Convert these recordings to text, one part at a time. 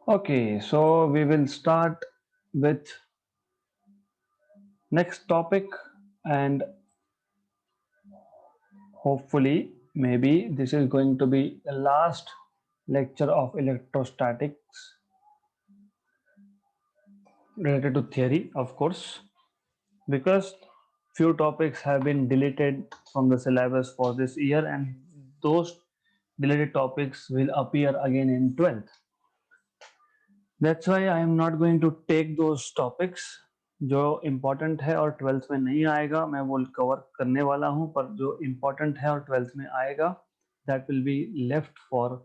Okay, so we will start with next topic, and hopefully maybe this is going to be the last lecture of electrostatics related to theory, of course, because few topics have been deleted from the syllabus for this year, and those deleted topics will appear again in 12th. That's why I am not going to take those topics जो important है और twelfth में नहीं आएगा, मैं वो cover करने वाला हूं, पर जो इम्पोर्टेंट है और ट्वेल्थ में आएगा that will be left for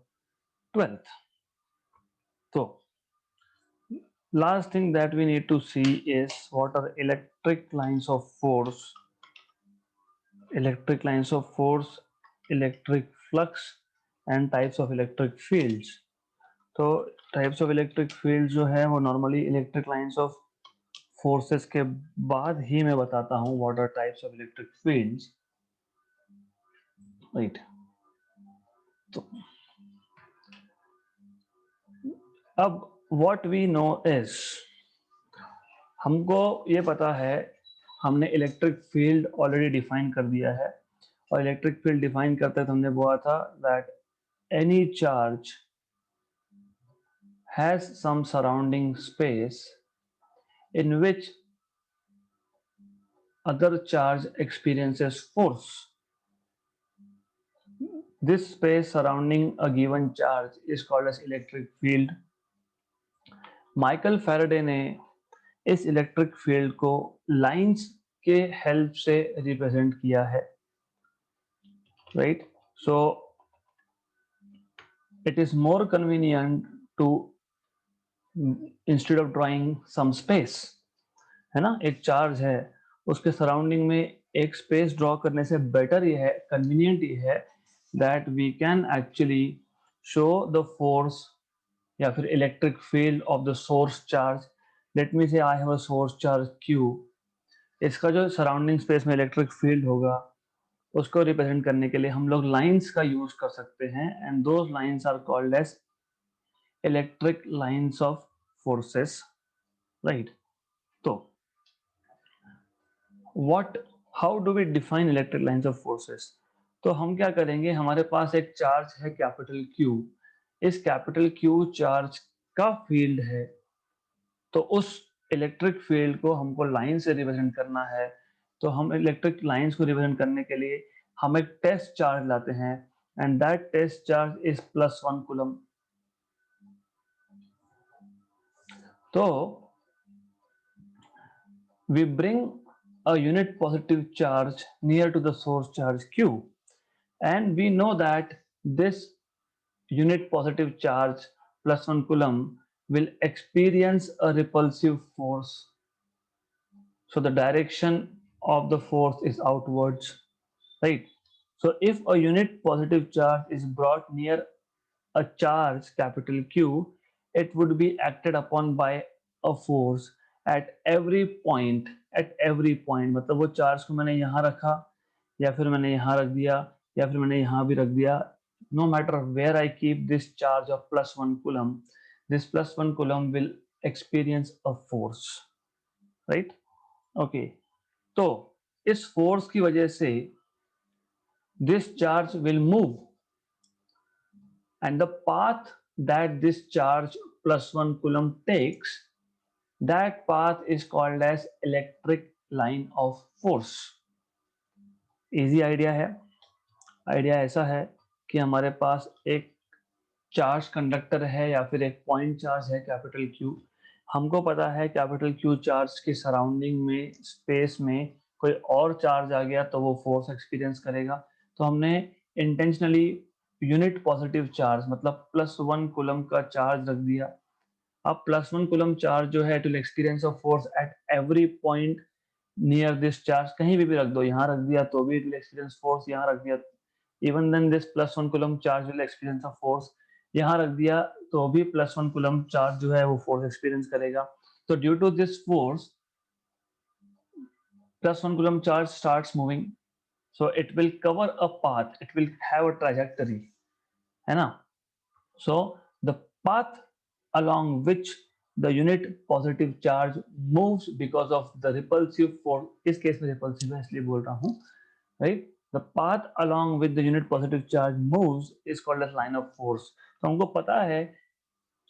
twelfth. तो last thing that we need to see is what are electric lines of force, electric flux and types of electric fields. तो टाइप्स ऑफ इलेक्ट्रिक फील्ड जो है वो normally electric lines of forces के बाद ही मैं बताता हूं what are types of electric fields, right. तो अब व्हाट वी नो इज, हमको ये पता है, हमने इलेक्ट्रिक फील्ड ऑलरेडी डिफाइन कर दिया है, और इलेक्ट्रिक फील्ड डिफाइन करते तो हमने बोला था that any charge has some surrounding space in which other charge experiences force. This space surrounding a given charge is called as electric field. Michael Faraday ने इस इलेक्ट्रिक फील्ड को lines के help से रिप्रेजेंट किया है, right. So it is more convenient to, instead of drawing some space, है ना, एक चार्ज है उसके सराउंडिंग में एक स्पेस ड्रॉ करने से बेटर ये है, कन्वीनियंट ये है that we can actually show the force या फिर electric field of the source charge. Let me say I have a source charge Q. इसका जो सराउंडिंग स्पेस में इलेक्ट्रिक फील्ड होगा उसको रिप्रेजेंट करने के लिए हम लोग लाइंस का यूज कर सकते हैं, and those lines are called as electric lines of forces, right. तो what, how do we define electric lines of forces? तो हम क्या करेंगे, हमारे पास एक चार्ज है कैपिटल Q. इस कैपिटल Q चार्ज का फील्ड है, तो उस इलेक्ट्रिक फील्ड को हमको लाइन से रिप्रेजेंट करना है. तो हम इलेक्ट्रिक लाइंस को रिप्रेजेंट करने के लिए हम एक टेस्ट चार्ज लाते हैं, and that test charge is +1 coulomb. तो we bring a unit positive charge near to the source charge Q, and we know that this unit positive charge +1 coulomb will experience a repulsive force. So the direction of the force is outwards, right. So if a unit positive charge is brought near a charge capital Q, it would be acted upon by a force at every point. at every point मतलब वो charge को मैंने यहाँ रखा, या फिर मैंने यहाँ रख दिया, या फिर मैंने यहाँ भी रख दिया, no matter where I keep this charge of +1 coulomb, this +1 coulomb will experience a force, right. Okay, तो इस फोर्स की वजह से this charge will move, and the path that this charge +1 coulomb takes, that path is called as electric line of force. Easy idea है. Idea ऐसा है कि हमारे पास एक चार्ज कंडक्टर है या फिर एक पॉइंट चार्ज है कैपिटल Q. हमको पता है कैपिटल Q चार्ज के सराउंडिंग में स्पेस में कोई और चार्ज आ गया तो वो फोर्स एक्सपीरियंस करेगा. तो हमने इंटेंशनली यूनिट पॉजिटिव चार्ज मतलब +1 कूलम का चार्ज रख दिया. अब +1 कूलम चार्ज जो है it will experience a force at every point near this charge. कहीं भी रख दो, यहाँ रख दिया तो भी इट विल एक्सपीरियंस फोर्स, यहाँ रख दिया even then this +1 coulomb charge will experience a force, यहाँ रख दिया तो भी +1 कूलम चार्ज जो है वो फोर्स एक्सपीरियंस करेगा. तो due to this force +1 coulomb charge starts moving, so it will cover a path, it will have a trajectory, है ना. So the path along which the unit positive charge moves because of the repulsive force. इस case में repulsive है इसलिए बोल रहा हूँ, right? The path along with the unit positive charge moves is called as line of force. तो हमको पता है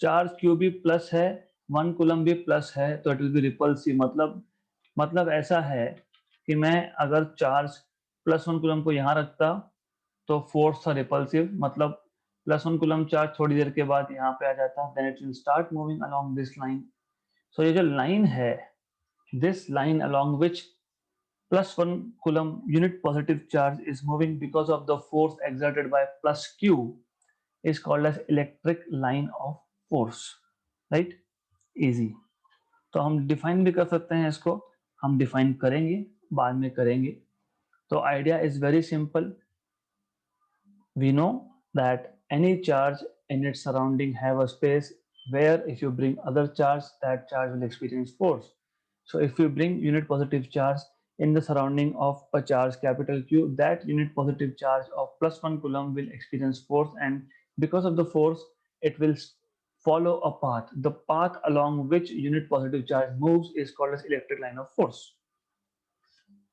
चार्ज क्यू भी प्लस है, 1 कूलम भी प्लस है, तो इट विल बी रिपल्सिव. मतलब ऐसा है कि मैं अगर चार्ज +1 कूलम को यहाँ रखता तो फोर्स था रिपल्सिव, मतलब +1 कूलम चार्ज थोड़ी देर के बाद यहाँ पे आ जाता, then it will start moving along this line. So ये जो लाइन है, this line along which +1 coulomb unit positive charge is moving because of the force exerted by plus q is called as electric line of force, right? Easy. तो हम define भी कर सकते हैं इसको, हम डिफाइन करेंगे, बाद में करेंगे. तो idea is very simple. We know that any charge in its surrounding have a space where if you bring other charge, that charge will experience force. So if you bring unit positive charge in the surrounding of a charge capital Q, that unit positive charge of +1 coulomb will experience force, and because of the force, it will follow a path. The path along which unit positive charge moves is called as electric line of force.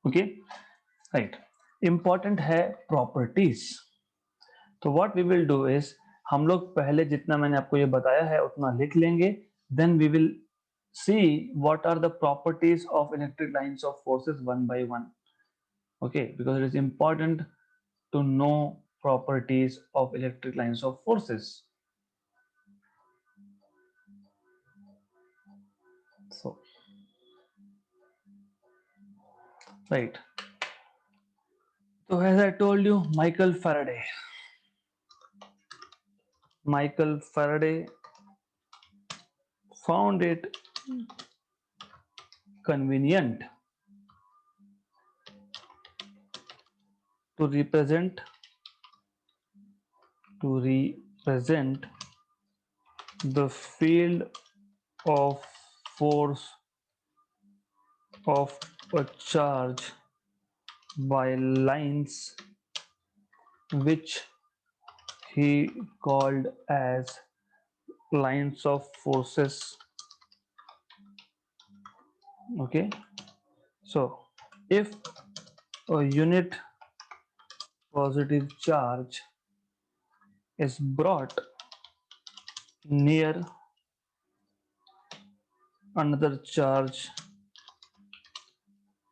Okay, right. Important है properties. तो what we will do is, हम लोग पहले जितना मैंने आपको ये बताया है उतना लिख लेंगे, then we will see what are the properties of electric lines of forces one by one. Okay, because it is important to know properties of electric lines of forces. So right, so as I told you, Michael Faraday found it convenient to represent the field of force of a charge by lines which he called as lines of forces. Okay, so if a unit positive charge is brought near another charge,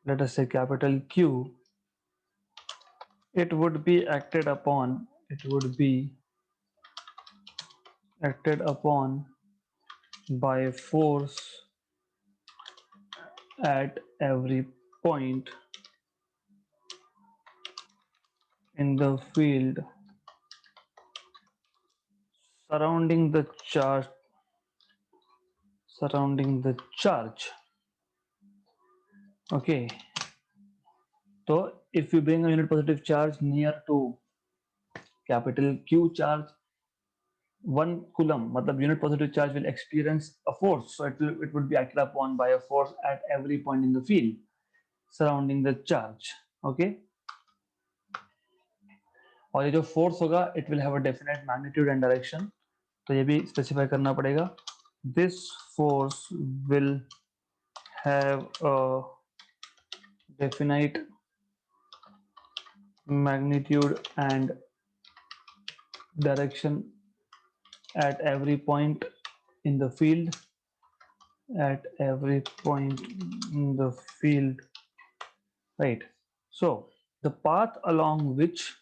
let us say capital Q, it would be acted upon by force at every point in the field surrounding the charge. Okay, so if you bring a unit positive charge near to capital Q charge, 1 coulomb, matlab unit positive charge will experience a force, so it would be acted upon by a force at every point in the field surrounding the charge. Okay, और ये जो force होगा it will have a definite magnitude and direction, तो ये भी specify करना पड़ेगा. This force will have a definite magnitude and direction at every point in the field, right? So the path along which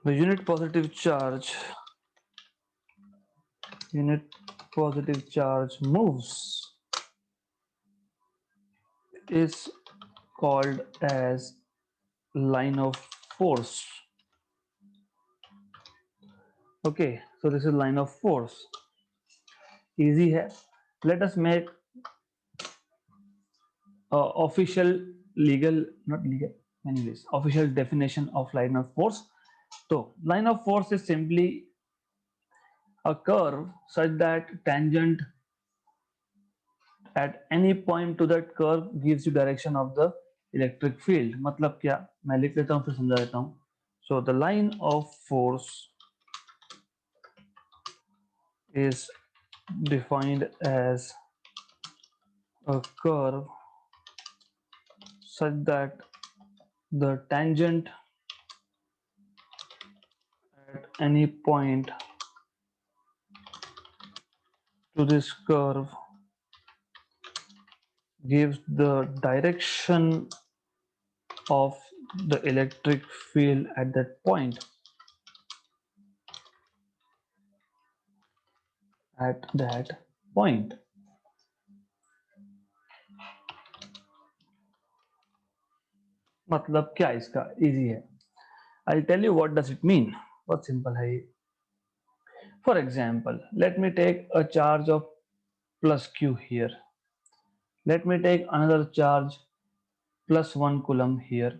the unit positive charge moves is called as line of force. Okay, so this is line of force. Easy hai. Let us make official official definition of line of force. So line of force is simply a curve such that tangent at any point to that curve gives you direction of the electric field मतलब क्या, मैं लिख लेता हूँ फिर समझा देता हूँ. So the line of force is defined as a curve such that the tangent at any point to this curve gives the direction of the electric field at that point. At that point. मतलब क्या इसका, easy है. I'll tell you what does it mean. बहुत simple है ये. For example, let me take a charge of plus q here. Let me take another charge plus 1 coulomb here.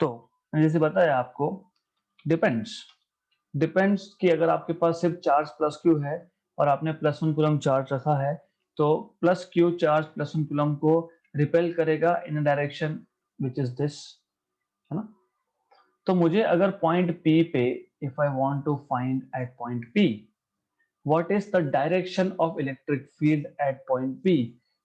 तो मैंने जैसे बताया आपको, डिपेंड्स कि अगर आपके पास सिर्फ चार्ज प्लस क्यू है और आपने प्लस 1 कूलम चार्ज रखा है, तो plus Q charge plus 1 coulomb को रिपेल करेगा in a direction which is this, है ना. तो मुझे अगर पॉइंट P पे, if I want to find at point P what is the direction of electric field at point P,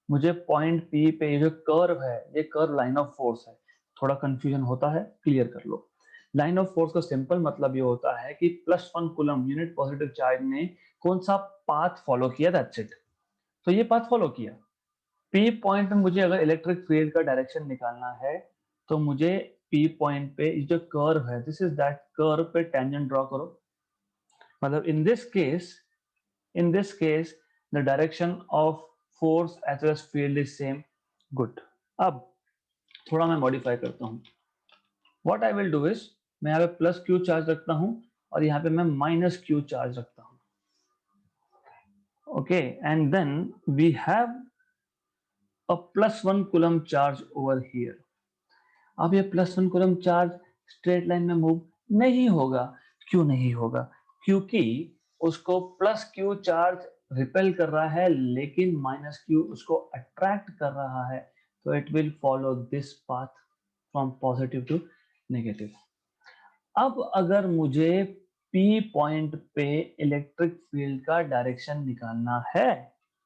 मुझे point P पे ये जो कर्व है, ये कर्व लाइन ऑफ फोर्स है. थोड़ा कंफ्यूजन होता है, क्लियर कर लो. लाइन ऑफ फोर्स का सिंपल मतलब ये होता है कि plus 1 coulomb unit positive charge ने कौन सा पाथ फॉलो किया, दैट्स इट. तो ये पाथ फॉलो किया. P पॉइंट में मुझे अगर इलेक्ट्रिक फील्ड का डायरेक्शन निकालना है, तो मुझे P पॉइंट पे जो कर्व है, दिस इज दैट कर्व पे टेंजेंट ड्रॉ करो. मतलब in this case the direction of force as well as field is same. Good. अब थोड़ा मैं मॉडिफाई करता हूँ. What I will do is, मैं यहाँ पे प्लस क्यू चार्ज रखता हूँ और यहाँ पे मैं माइनस क्यू चार्ज रखता हूँ. Okay, and then we have a plus 1 coulomb charge over here. अब ये plus 1 coulomb charge straight line में मूव नहीं होगा. क्यों नहीं होगा? क्योंकि उसको प्लस क्यू चार्ज रिपेल कर रहा है, लेकिन माइनस क्यू उसको अट्रैक्ट कर रहा है. तो it will follow this path from positive to negative. अब अगर मुझे P पॉइंट पे इलेक्ट्रिक फील्ड का डायरेक्शन निकालना है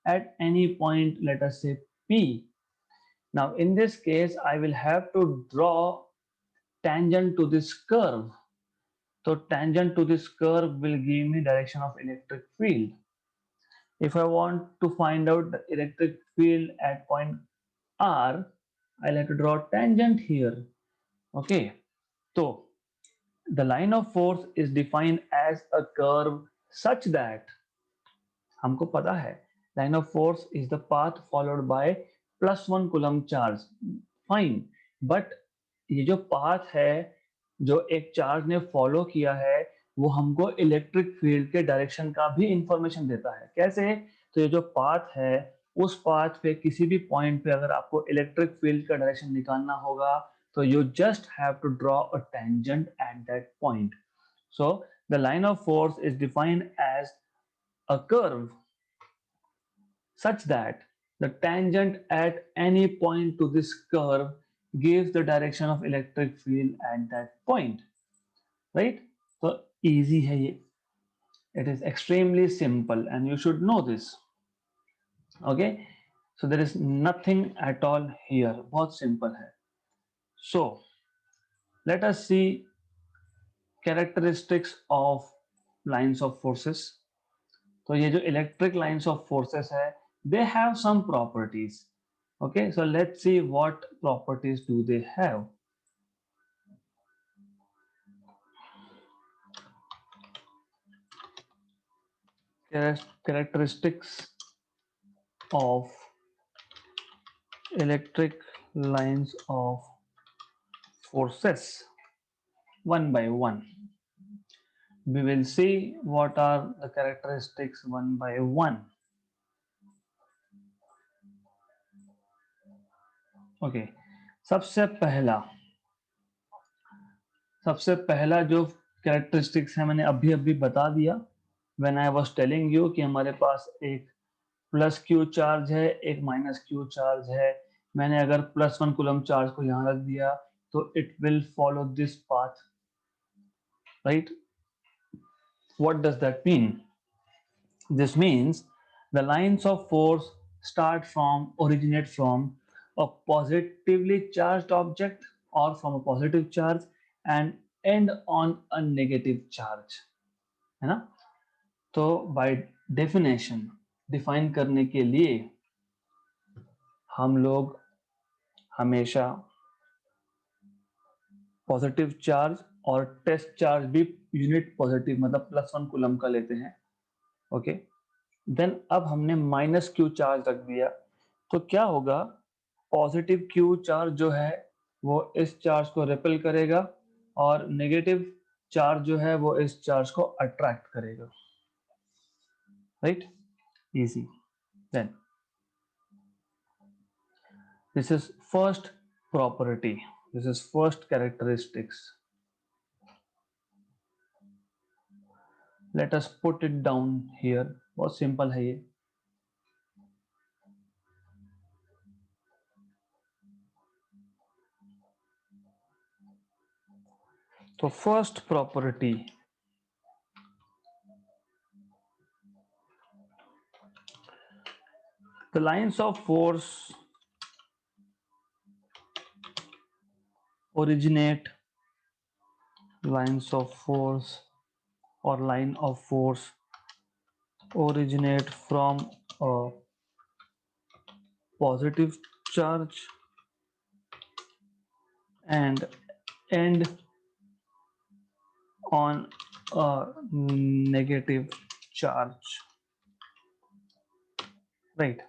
at any point, let us say P. Now in this case I will have to draw tangent to this curve. So tangent to this curve will give me direction of electric field. If I want to find out the electric field at point R, I'll have to draw tangent here. Okay, so the line of force is defined as a curve such that, हमको पता है line of force is the path followed by plus 1 coulomb charge. Fine, but ये जो path है, जो एक charge ने follow किया है, वो हमको इलेक्ट्रिक फील्ड के डायरेक्शन का भी इंफॉर्मेशन देता है. कैसे? तो ये जो पाथ है, उस पाथ पे किसी भी पॉइंट पे अगर आपको इलेक्ट्रिक फील्ड का डायरेक्शन निकालना होगा, तो you just have to draw a tangent at that point. So the line of force is defined as a curve such that the tangent at any point to this curve gives the direction of electric field at that point. Right? So easy hai ye. It is extremely simple and you should know this. Okay? So there is nothing at all here. बहुत simple hai. So let us see characteristics of lines of forces. तो ये जो electric lines of forces है, they have some properties. Okay, so let's see what properties do they have. Characteristics of electric lines of forces, one by one. We will see what are the characteristics one by one. Okay, सबसे पहला जो characteristics है मैंने अभी बता दिया. When I was telling you कि हमारे पास एक प्लस क्यू चार्ज है, एक माइनस क्यू चार्ज है, मैंने अगर +1 कूलम चार्ज को यहां रख दिया तो it will follow this path, right? What does that mean? This means the lines of force originate from a positively charged object or from a positive charge and end on a negative charge, है ना? तो by definition, define करने के लिए हम लोग हमेशा positive charge और टेस्ट चार्ज भी यूनिट पॉजिटिव मतलब +1 कूलम का लेते हैं, ओके? देन अब हमने -q चार्ज रख दिया तो क्या होगा, पॉजिटिव q चार्ज जो है वो इस चार्ज को रिपेल करेगा और नेगेटिव चार्ज जो है वो इस चार्ज को अट्रैक्ट करेगा, right? Easy. Then this is first property, this is first characteristics. Let us put it down here, बहुत सिंपल है ये। तो first property, the lines of force originate, lines of force or line of force originate from a positive charge and end on a negative charge, right?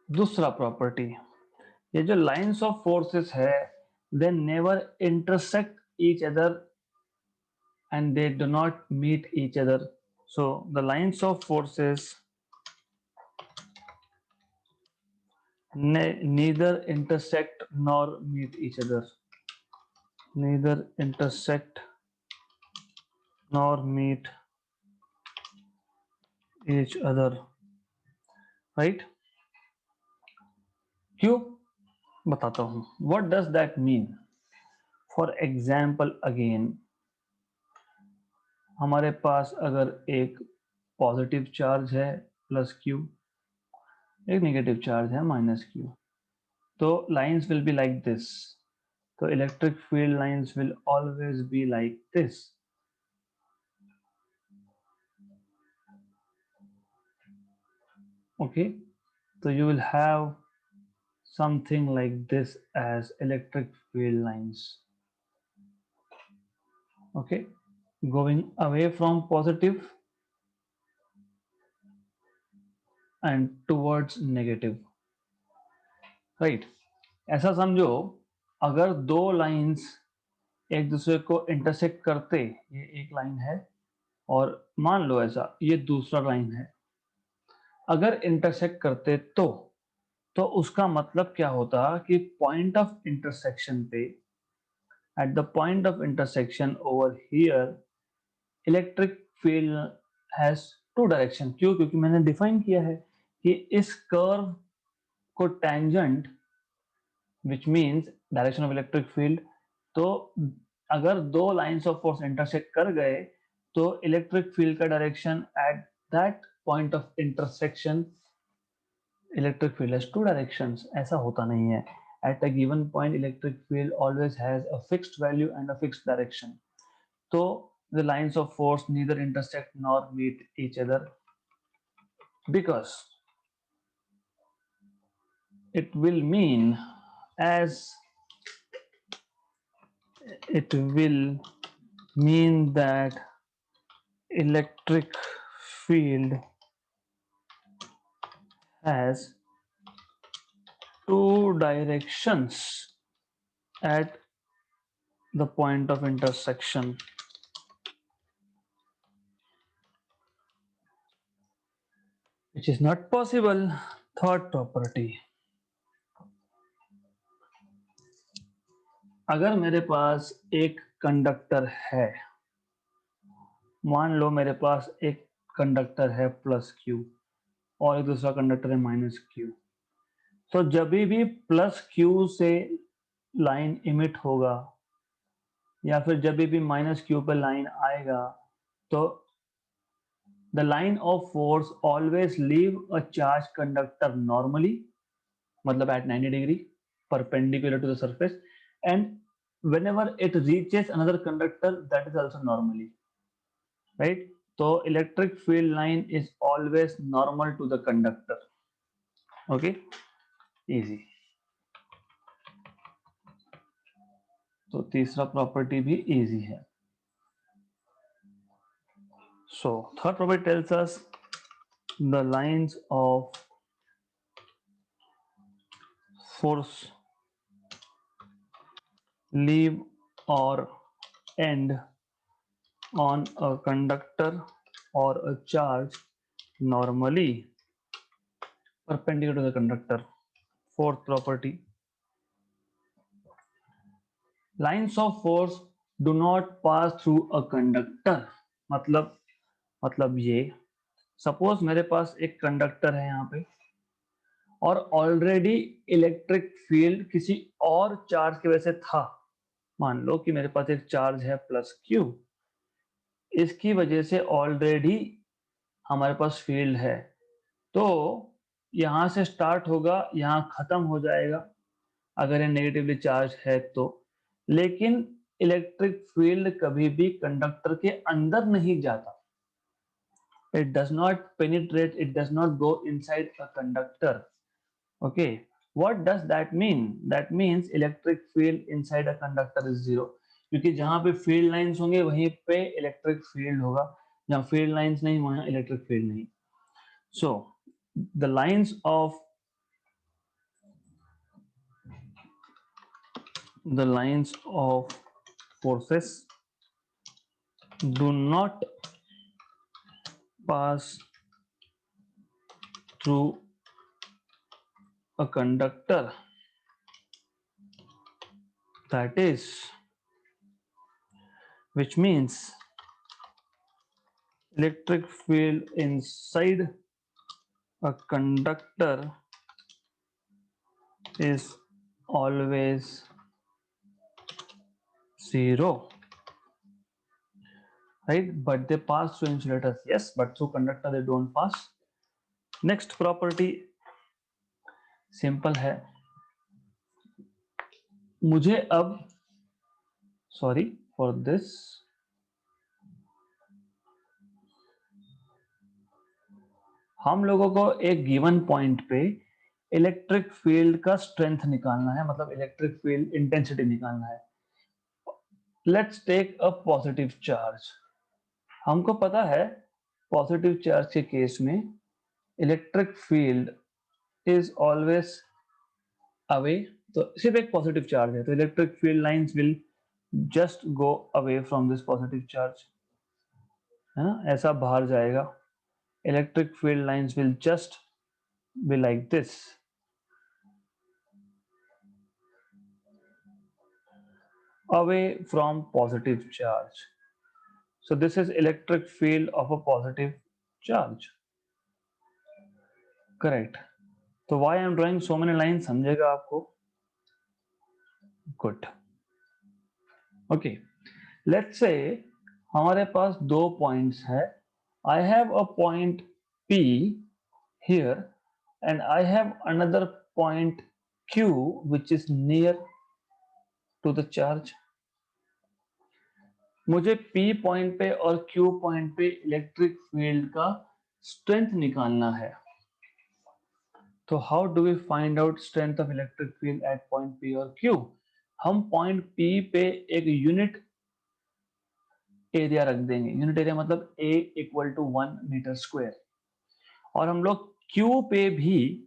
दूसरा property, ये जो lines of forces है they never intersect each other and they do not meet each other. So the lines of forces neither intersect nor meet each other, neither intersect nor meet each other, right? क्यों बताता हूं, what does that mean? For example again, हमारे पास अगर एक positive charge है +q, एक negative charge है -q, तो lines will be like this, तो electric field lines will always be like this, okay? So you will have something like this as electric field lines, okay, going away from positive and towards negative, right? ऐसा समझो अगर दो lines एक दूसरे को intersect करते, ये एक लाइन है और मान लो ऐसा ये दूसरा लाइन है, अगर इंटरसेक्ट करते तो उसका मतलब क्या होता कि पॉइंट ऑफ इंटरसेक्शन पे, at the point of intersection over here, electric field has two direction। क्यों? क्योंकि मैंने डिफाइन किया है कि इस कर्व को tangent which means direction of electric field, तो अगर दो लाइंस ऑफ फोर्स इंटरसेक्ट कर गए तो इलेक्ट्रिक फील्ड का direction at that point of intersection, electric field has two directions, ऐसा होता नहीं है। At a given point, electric field always has a fixed value and a fixed direction. So the lines of force neither intersect nor meet each other because it will mean as it will mean that electric field has two directions at the point of intersection, which is not possible. Third property, अगर मेरे पास एक conductor है, मान लो मेरे पास एक conductor है +q और एक दूसरा कंडक्टर है -q, तो जब भी प्लस क्यू से लाइन इमिट होगा या फिर जब भी माइनस क्यू पे लाइन आएगा, तो the line of force always leave a charge conductor normally, मतलब at 90 degree perpendicular to the surface, and whenever it reaches another conductor, that is also normally, right? So electric field line is always normal to the conductor. Okay, easy. तो तीसरा property भी easy है. So third property tells us the lines of force leave or end on a conductor or a charge normally perpendicular to the conductor. Fourth property, lines of force do not pass through a conductor. मतलब ये, suppose मेरे पास एक conductor है यहाँ पे और already electric field किसी और चार्ज की वजह से था. मान लो कि मेरे पास एक चार्ज है प्लस क्यू, इसकी वजह से ऑलरेडी हमारे पास फील्ड है, तो यहां से स्टार्ट होगा, यहां खत्म हो जाएगा अगर ये नेगेटिवली चार्ज है तो. लेकिन इलेक्ट्रिक फील्ड कभी भी कंडक्टर के अंदर नहीं जाता. It does not penetrate, it does not go inside a conductor. Okay, what does that mean? That means electric field inside a conductor is zero, क्योंकि जहां पे फील्ड लाइंस होंगे वहीं पे इलेक्ट्रिक फील्ड होगा, जहां फील्ड लाइंस नहीं वहां इलेक्ट्रिक फील्ड नहीं. So the lines of forces do not pass through a conductor, that is, which means electric field inside a conductor is always zero, right? But they pass through insulators, yes, but through conductor they don't pass. Next property simple है. मुझे अब, sorry for this, हम लोगों को एक given point पे electric field का strength निकालना है, मतलब इलेक्ट्रिक फील्ड इंटेंसिटी निकालना है. Let's take a positive charge. हमको पता है पॉजिटिव चार्ज के केस में electric field is always away. तो सिर्फ एक पॉजिटिव चार्ज है तो electric field lines will just go away from this positive charge, है ना, ऐसा बाहर जाएगा. Electric field lines will just be like this, away from positive charge. So this is electric field of a positive charge. Correct. So why I am drawing so many lines समझेगा आपको. Good. Okay. Let's say हमारे पास दो points है. I have a point P here and I have another point Q which is near to the charge. मुझे P point पे और Q point पे electric field का स्ट्रेंथ निकालना है. तो how do we find out strength of electric field at point P और Q? हम पॉइंट P पे एक यूनिट एरिया रख देंगे. यूनिट एरिया मतलब A equal to 1 meter square, और हम लोग Q पे भी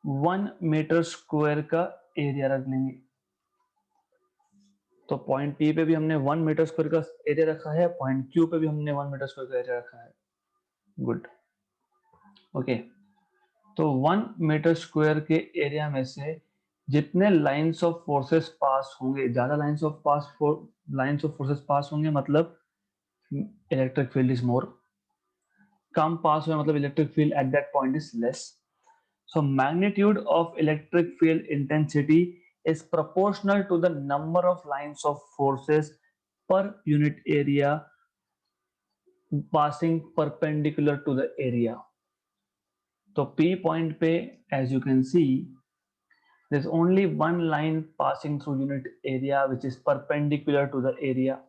1 मीटर स्क्वायर का एरिया रख लेंगे. तो पॉइंट P पे भी हमने 1 मीटर स्क्वायर का एरिया रखा है, पॉइंट Q पे भी हमने 1 मीटर स्क्वायर का एरिया रखा है. गुड. ओके, तो 1 मीटर स्क्वायर के एरिया में से जितने लाइंस ऑफ फोर्सेस पास होंगे, ज्यादा लाइंस ऑफ फोर्सेस पास होंगे मतलब इलेक्ट्रिक फील्ड इज मोर. कम पास हुए मतलब electric field eight that point is less. So magnitude of electric field intensity is proportional to the number of lines of forces per unit area passing perpendicular to the area. So P point पे as you can see there's only one line passing through unit area which is perpendicular to the area.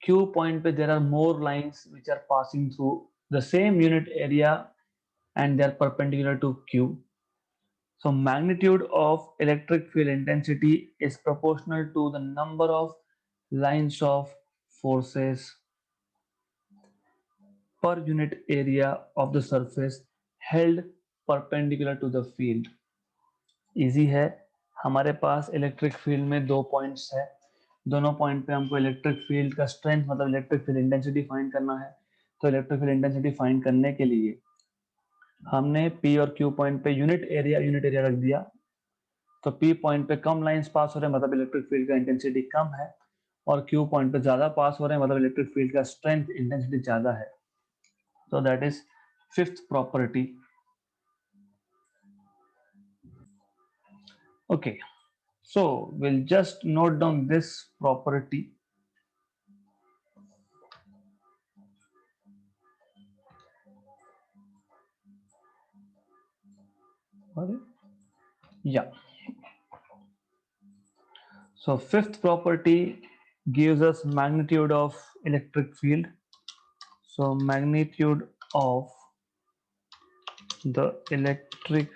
Q point पे there are more lines which are passing through the same unit area and they are perpendicular to Q. So magnitude of electric field intensity is proportional to the number of lines of forces per unit area of the surface held perpendicular to the field. Easy है. हमारे पास electric field में दो points है. दोनों point पे हमको electric field का strength मतलब इलेक्ट्रिक फील्ड इंटेंसिटी फाइंड करना है. तो इलेक्ट्रिक फील्ड इंटेंसिटी फाइंड करने के लिए हमने P और Q पॉइंट पे यूनिट एरिया रख दिया. तो P पॉइंट पे कम लाइंस पास हो रहे हैं मतलब इलेक्ट्रिक फील्ड का इंटेंसिटी कम है और Q पॉइंट पे ज्यादा पास हो रहे हैं मतलब इलेक्ट्रिक फील्ड का स्ट्रेंथ इंटेंसिटी ज्यादा है. So that is fifth property. Okay, so we'll just note down this property. Yeah. So fifth property gives us magnitude of electric field. So magnitude of the electric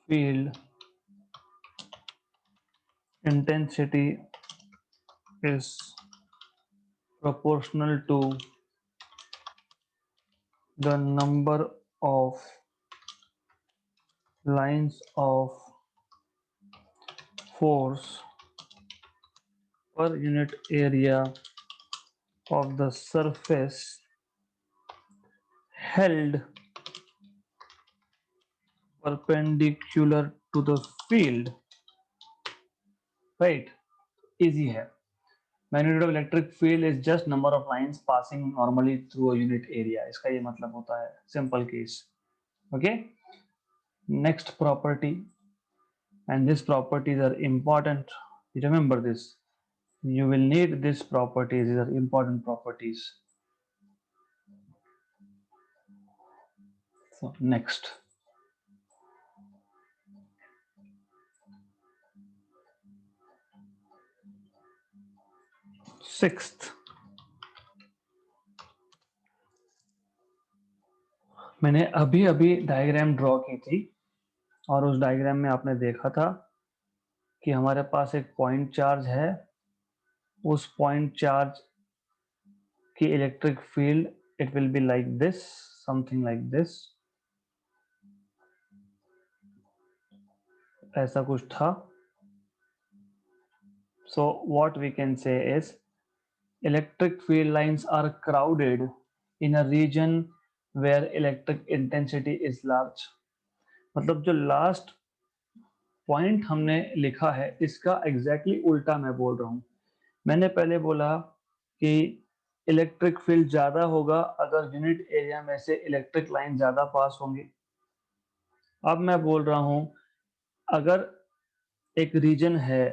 field intensity is proportional to the number of lines of force per unit area of the surface held perpendicular to the field. Right? Easy है. Magnitude of electric field is just number of lines passing normally through a unit area. इसका ये मतलब होता है. Simple case. Okay. Next property, and these properties are important. Remember this. You will need these properties. These are important properties. So next. Sixth. मैंने अभी diagram draw की थी और उस डायग्राम में आपने देखा था कि हमारे पास एक पॉइंट चार्ज है. उस पॉइंट चार्ज की electric field it will be like this, something like this. ऐसा कुछ था. So what we can say is electric field lines are crowded in a region where electric intensity is large. मतलब जो last point हमने लिखा है इसका exactly उल्टा मैं बोल रहा हूं. मैंने पहले बोला कि इलेक्ट्रिक फील्ड ज्यादा होगा अगर यूनिट एरिया में से इलेक्ट्रिक लाइन ज्यादा पास होंगी. अब मैं बोल रहा हूं अगर एक रीजन है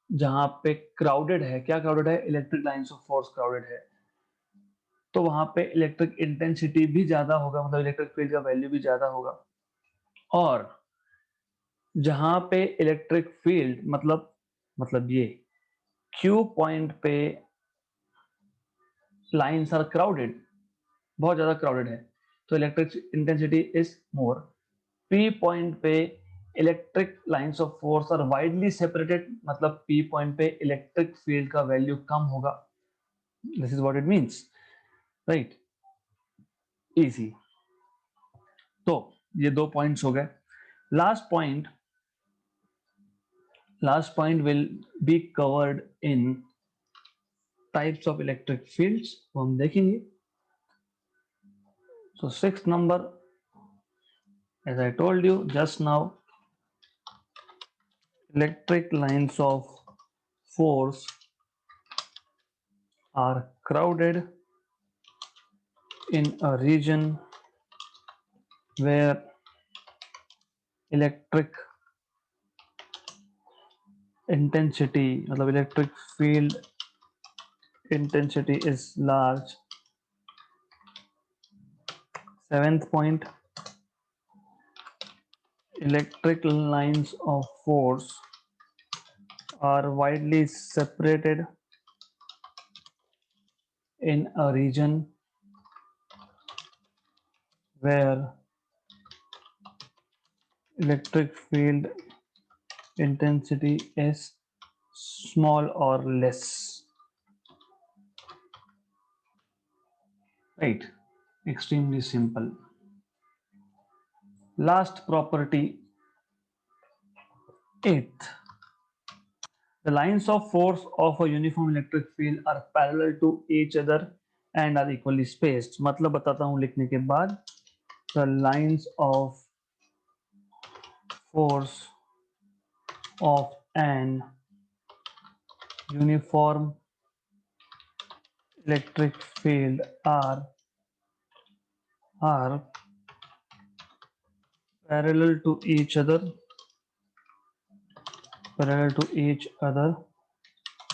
जहां पे क्राउडेड है. क्या क्राउडेड है? Electric lines of force crowded है. तो वहां पे इलेक्ट्रिक इंटेंसिटी भी ज्यादा होगा मतलब इलेक्ट्रिक फील्ड का वैल्यू भी ज्यादा होगा. और जहां पे इलेक्ट्रिक फील्ड मतलब ये Q पॉइंट पे लाइंस आर क्राउडेड, बहुत ज्यादा क्राउडेड है तो electric intensity is more. P point पे electric lines of force are widely separated मतलब P पॉइंट पे इलेक्ट्रिक फील्ड का वैल्यू कम होगा. This is what it means. Right? Easy. तो ये दो पॉइंट्स हो गए. लास्ट point will be covered in types of electric fields. वो हम देखेंगे. So sixth number, as I told you just now, electric lines of force are crowded in a region where electric intensity मतलब electric field intensity is large. Seventh point, electric lines of force are widely separated in a region where electric field intensity is small or less. Right, extremely simple. Last property, eighth. The lines of force of a uniform electric field are parallel to each other and are equally spaced. मतलब बताता हूँ लिखने के बाद. The lines of force of an uniform electric field are parallel to each other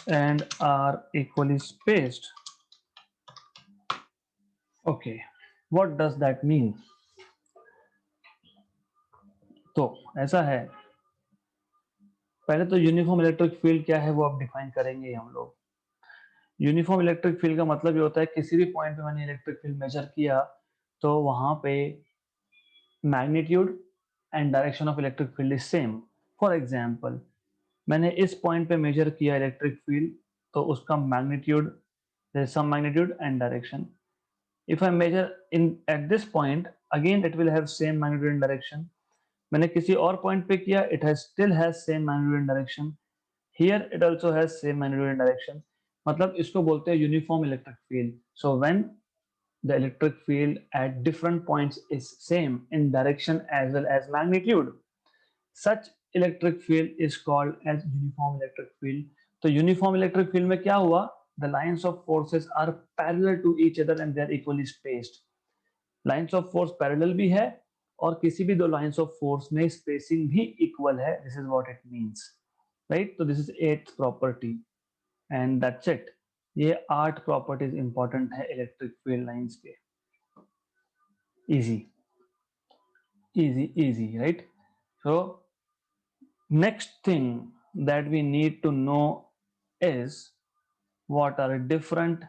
and are equally spaced. Okay, what does that mean? तो ऐसा है, पहले तो यूनिफॉर्म इलेक्ट्रिक फील्ड क्या है वो अब डिफाइन करेंगे हम लोग. यूनिफॉर्म इलेक्ट्रिक फील्ड का मतलब ये होता है किसी भी पॉइंट पे मैंने इलेक्ट्रिक फील्ड मेजर किया तो वहां पे magnitude and direction of electric field is same. For example, मैंने इस पॉइंट पे मेजर किया इलेक्ट्रिक फील्ड तो उसका magnitude, there is some magnitude and direction. If I measure in at this point, again it will have same magnitude and direction. मैंने किसी और point पे किया, it has still has same magnitude and direction. Here it also has same magnitude and direction. मतलब इसको बोलते हैं uniform electric field. So when the electric field at different points is same in direction as well as magnitude, such electric field is called as uniform electric field. तो uniform electric field में क्या हुआ? The lines of forces are parallel to each other and they are equally spaced. Lines of force parallel भी है और किसी भी दो lines of force में spacing भी equal है. This is what it means, right? So this is eighth property and that's it. ये 8 properties important है electric field lines के. Easy, easy, right? So next thing that we need to know is what are different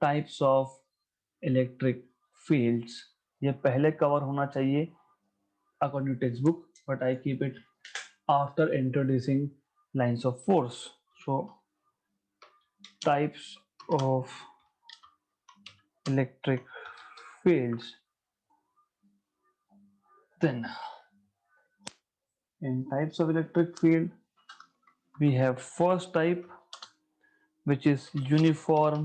types of electric fields. ये पहले cover होना चाहिए according to textbook, but I keep it after introducing lines of force. So types of electric fields. Then in types of electric field, we have first type, which is uniform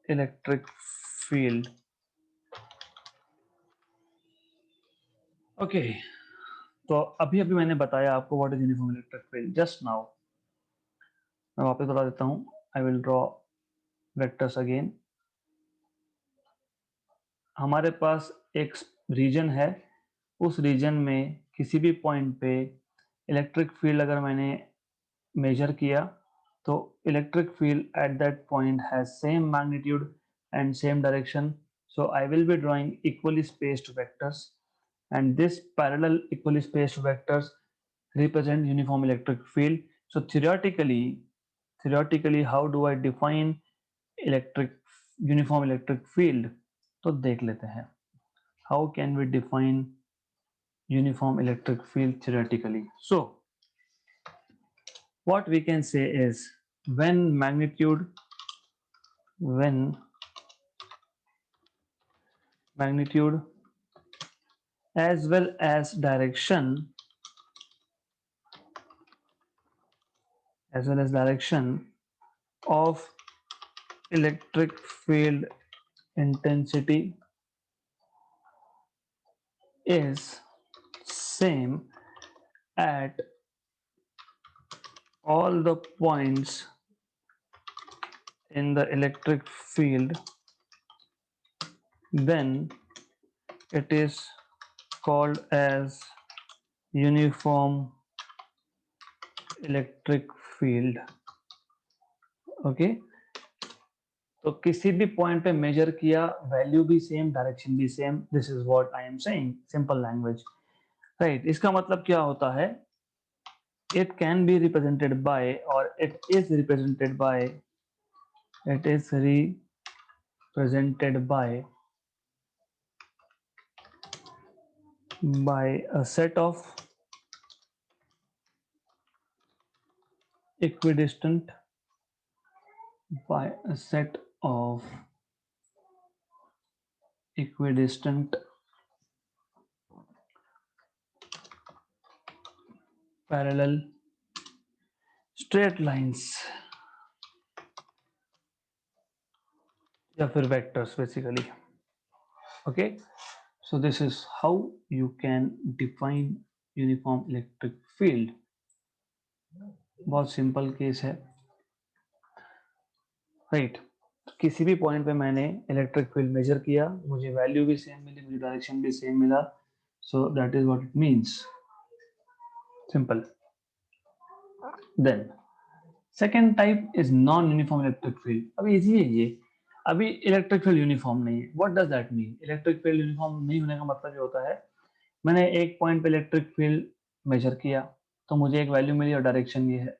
electric field. Okay, तो अभी अभी मैंने बताया आपको what is uniform electric field just now. मैं वापस बता देता हूँ. I will draw vectors again. हमारे पास एक रीजन है, उस रीजन में किसी भी पॉइंट पे इलेक्ट्रिक फील्ड अगर मैंने मेजर किया तो electric field eight that point has same magnitude and same direction. So I will be drawing equally spaced vectors and this parallel equally spaced vectors represent uniform electric field. So theoretically how do I define electric uniform electric field? तो देख लेते हैं. How can we define uniform electric field theoretically? So what we can say is when magnitude as well as direction of electric field intensity is same at all the points in the electric field, then it is called as uniform electric field. Okay, तो किसी भी point पे major किया, value भी same, direction भी same. This is what I am saying, simple language, right. इसका मतलब क्या होता है, it can be represented by, or it is represented by, it is represented by a set of equidistant, by a set of equidistant parallel straight lines, या फिर vectors basically. Okay, so this is how you can define uniform electric field. बहुत simple case है, right. किसी भी point पे मैंने electric field measure किया, मुझे वैल्यू भी सेम मिली, मुझे डायरेक्शन भी सेम मिला, so that is what it means, simple. Then second type is non uniform electric field. अभी इजी है ये, अभी इलेक्ट्रिक फील्ड यूनिफॉर्म नहीं है। What does that mean? Electric field uniform नहीं होने का मतलब ये होता है, मैंने एक पॉइंट पे इलेक्ट्रिक फील्ड मेजर किया तो मुझे एक वैल्यू मिली और डायरेक्शन ये है।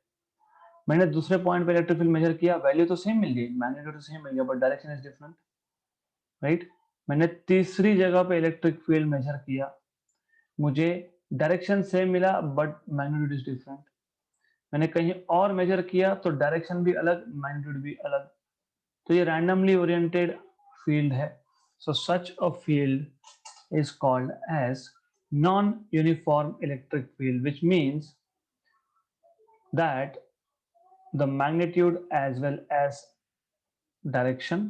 मैंने दूसरे पॉइंट पे इलेक्ट्रिक फील्ड मेजर किया, वैल्यू तो सेम मिल गई, मैग्नीट्यूड तो सेम मिल गया, but direction is different, right. मैंने तीसरी जगह पे इलेक्ट्रिक फील्ड मेजर किया, मुझे डायरेक्शन सेम मिला बट मैग्नीट्यूड इज डिफरेंट। मैंने कहीं और मेजर किया तो डायरेक्शन भी अलग, मैग्नीट्यूड भी अलग, तो ये रैंडमली ओरिएंटेड फील्ड है। So such a field is called as non uniform electric field, which means that the magnitude as well as direction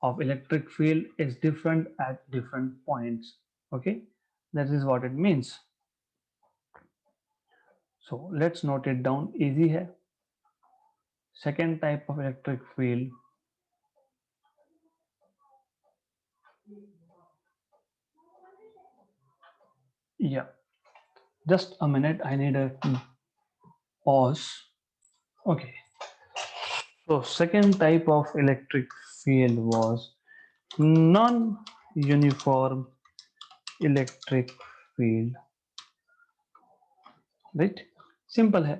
of electric field is different at different points. Okay, that is what it means. So let's note it down, easy hai. Second type of electric field, yeah, just a minute, I need a pause. Okay, so second type of electric field was non-uniform electric field, right? Simple है,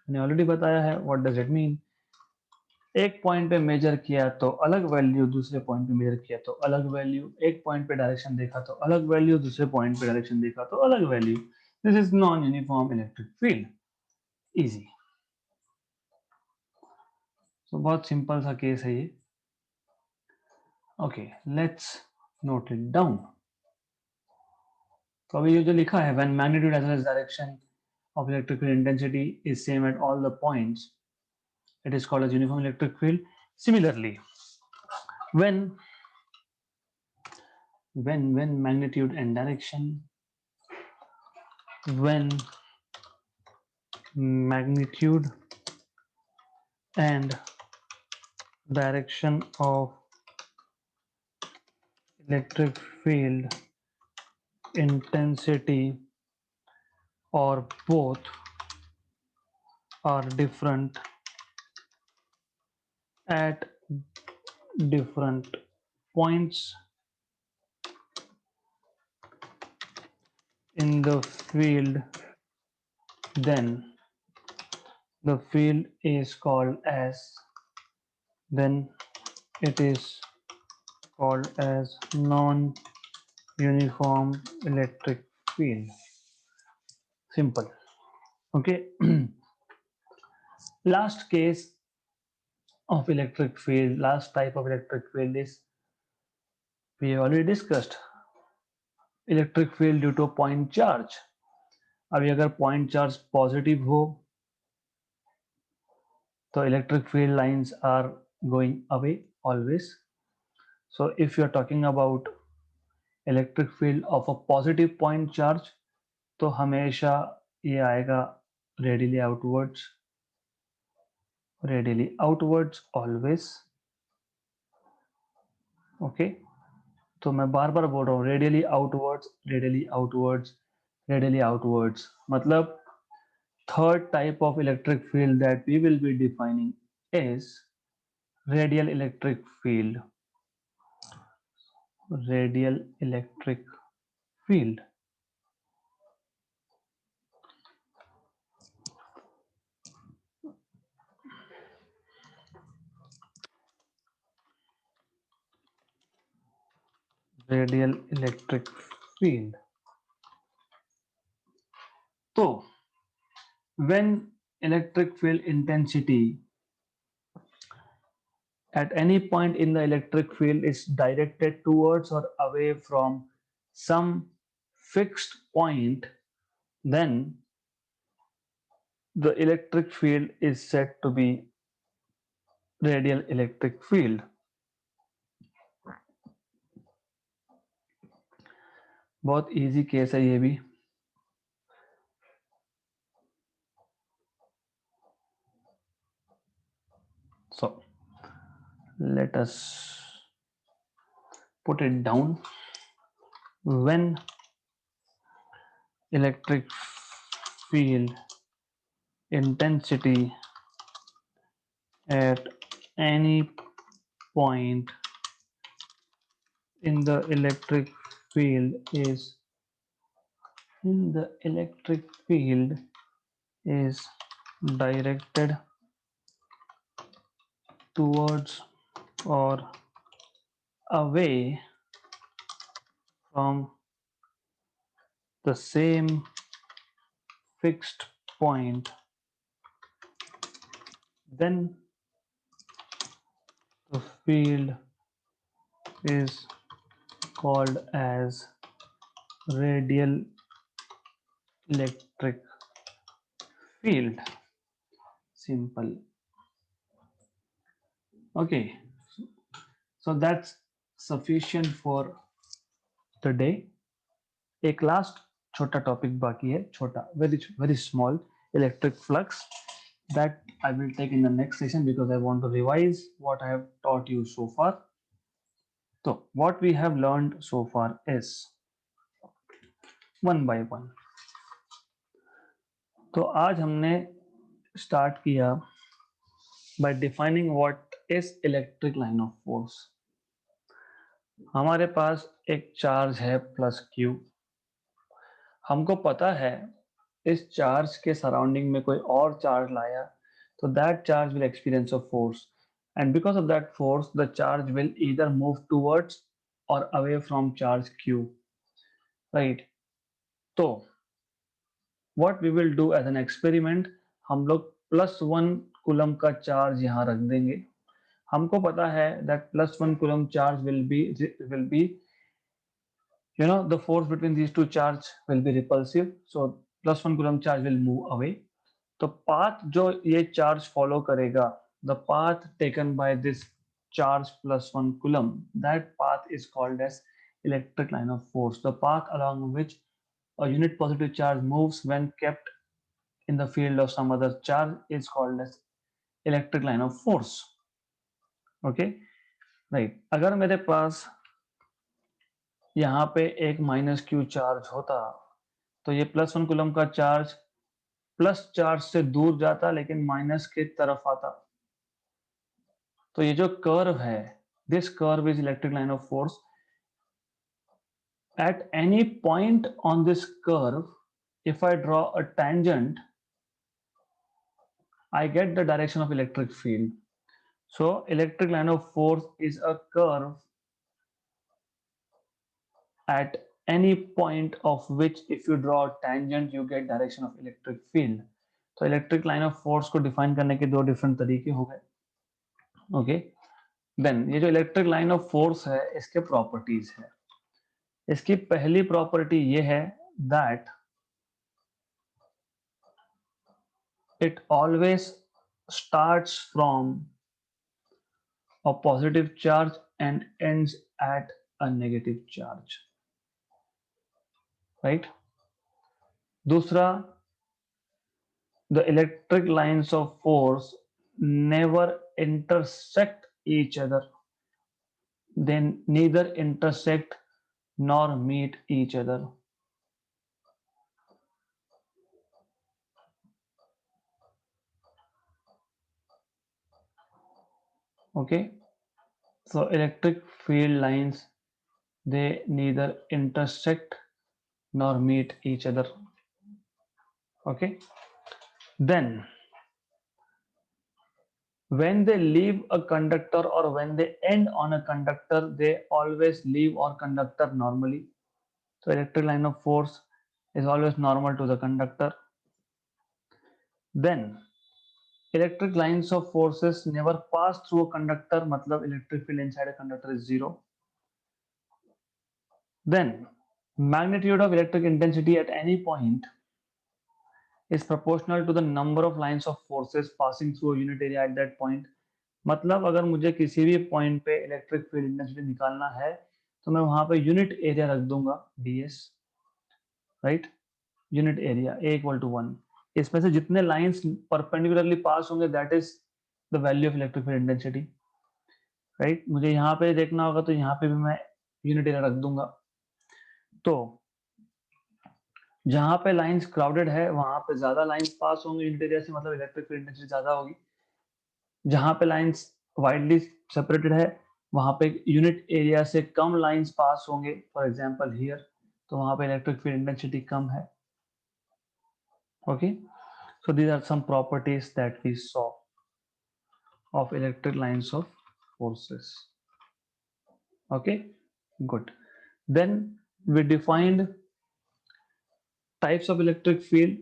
मैंने already बताया है what does it mean. एक point पे major किया तो अलग value, दूसरे पॉइंट पे मेजर किया तो अलग वैल्यू, एक पॉइंट पे डायरेक्शन देखा तो अलग वैल्यू, दूसरे पॉइंट पे डायरेक्शन देखा तो अलग value. This is non uniform electric field, easy. तो बहुत सिंपल सा केस है ये। Okay, let's note it down. तो अभी ये जो लिखा है, when magnitude as well as direction of electric field intensity is same at all the points, it is called as uniform electric field. Similarly, when magnitude and direction, when magnitude and direction of electric field intensity or both are different at different points in the field, then the field is called as, then it is called as non-uniform electric field. Simple. Okay. Last case of electric field, last type of electric field is, we already discussed, electric field due to point charge. अभी अगर point charge positive हो तो electric field lines are going away always. So if you are talking about electric field of a positive point charge, तो हमेशा ये आएगा radially outwards always. Okay, तो मैं बार बार बोल रहा हूँ radially outwards, radially outwards, radially outwards. मतलब third type of electric field that we will be defining is radial electric field. Radial electric field. Radial electric field. So when electric field intensity at any point in the electric field is directed towards or away from some fixed point, then the electric field is said to be radial electric field. बहुत easy case है ये भी. So let us put it down. When electric field intensity at any point in the electric field is directed towards or away from the same fixed point, then the field is called as radial electric field. Simple. Okay, so that's sufficient for today. एक last छोटा topic बाकी है, छोटा, very small, electric flux, that I will take in the next session because I want to revise what I have taught you so far. So what we have learned so far is one by one. तो आज हमने start किया by defining what is electric line of force. हमारे पास एक charge है plus Q. हमको पता है इस चार्ज के सराउंडिंग में कोई और चार्ज लाया तो that charge will experience a force, and because of that force the charge will either move towards or away from charge Q, right? तो what we will do as an experiment, हम लोग +1 coulomb का charge यहाँ रख देंगे. हमको पता है that +1 coulomb charge will be the force between these two charge will be repulsive, so +1 coulomb charge will move away. तो path जो ये charge follow करेगा, the path taken by this charge +1 coulomb, that path is called as electric line of force. The path along which a unit positive charge moves when kept in the field of some other charge is called as electric line of force. Okay, right. अगर मेरे पास यहाँ पे एक -Q charge होता तो ये +1 coulomb का charge plus charge से दूर जाता लेकिन माइनस के तरफ आता. तो ये जो कर्व है, this curve is electric line of force. Eight any point on this curve, if I draw a tangent, I get the direction of electric field. So electric line of force is a curve at any point of which if you draw a tangent you get direction of electric field. तो electric line of force को define करने के दो different तरीके हो गए. Okay, then ये जो इलेक्ट्रिक लाइन ऑफ फोर्स है इसके प्रॉपर्टीज है. इसकी पहली प्रॉपर्टी ये है that it always starts from a positive charge and ends at a negative charge, right? दूसरा, the electric lines of force never intersect each other. They neither intersect nor meet each other. Okay, so electric field lines, they neither intersect nor meet each other. Okay, then when they leave a conductor or when they end on a conductor, they always leave our conductor normally. So electric line of force is always normal to the conductor. Then electric lines of forces never pass through a conductor, matlab electric field inside a conductor is zero. Then magnitude of electric intensity at any point is proportional to the number of lines of forces passing through a unit area at that point. मतलब अगर मुझे किसी भी point पे electric field intensity निकालना है तो मैं वहां पे यूनिट एरिया रख दूंगा ds, right, unit area A equal to 1। इसमें से जितने लाइंस परपेंडिकुलरली पास होंगे that is the value of electric field intensity, right. मुझे यहाँ पे देखना होगा तो यहाँ पे भी मैं यूनिट एरिया रख दूंगा। तो जहां पे लाइंस क्राउडेड है वहां पे ज्यादा लाइंस पास होंगे यूनिट एरिया से, मतलब इलेक्ट्रिक फील्ड इंटेंसिटी ज्यादा होगी। जहां पे लाइंस वाइडली सेपरेटेड है वहां पे यूनिट एरिया से कम लाइंस पास होंगे, फॉर एग्जांपल हियर, तो वहां पे इलेक्ट्रिक फील्ड इंटेंसिटी कम है। Okay, so these are some properties that we saw of electric lines of forces. Okay, good. Then we defined types of electric field.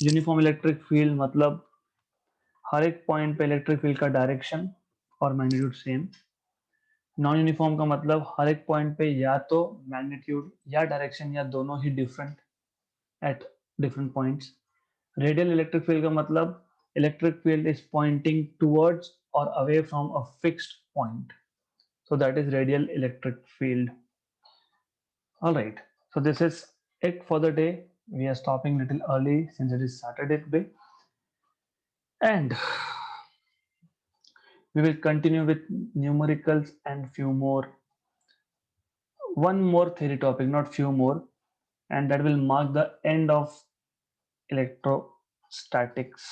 Uniform electric field मतलब हर एक point पे electric field का direction और magnitude same. Non uniform का मतलब हर एक point पे या तो मैग्नीट्यूड या डायरेक्शन या दोनों ही different at different points. Radial electric field का मतलब electric field is pointing towards और away from a fixed point, so that is radial electric field. All right, so this is it for the day. We are stopping little early since it is Saturday today, and we will continue with numericals and few more, one more theory topic, not few more, and that will mark the end of electrostatics.